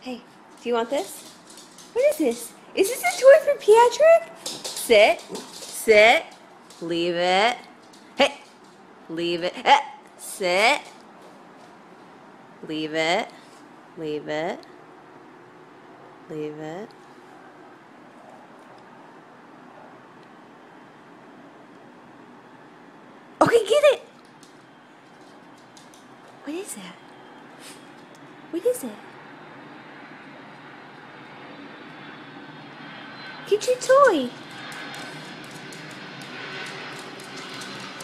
Hey, do you want this? What is this? Is this a toy for Patrick? Sit. Sit. Leave it. Hey. Leave it. Sit. Leave it. Leave it. Leave it. Okay, get it. What is that? What is it? Get your toy.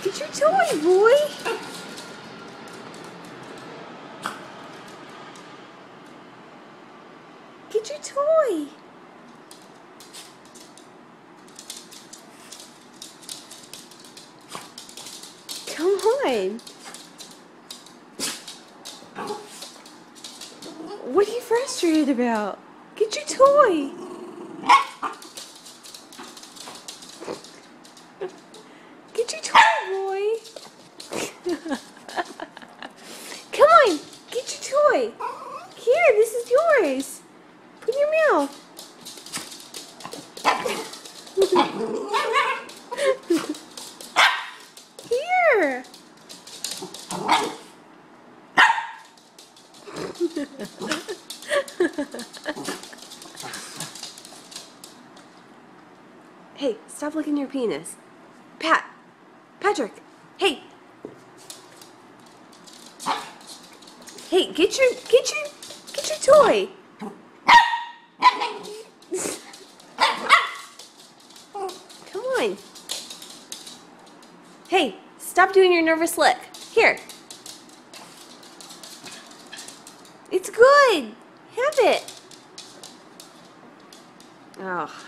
Get your toy, boy. Get your toy. Come on. What are you frustrated about? Get your toy. Get your toy, boy. Come on, get your toy. Here, this is yours. Put in your mouth. Here. Hey, stop licking your penis. Patrick, hey. Hey, get your toy. Come on. Hey, stop doing your nervous lick. Here. It's good. Have it. Oh.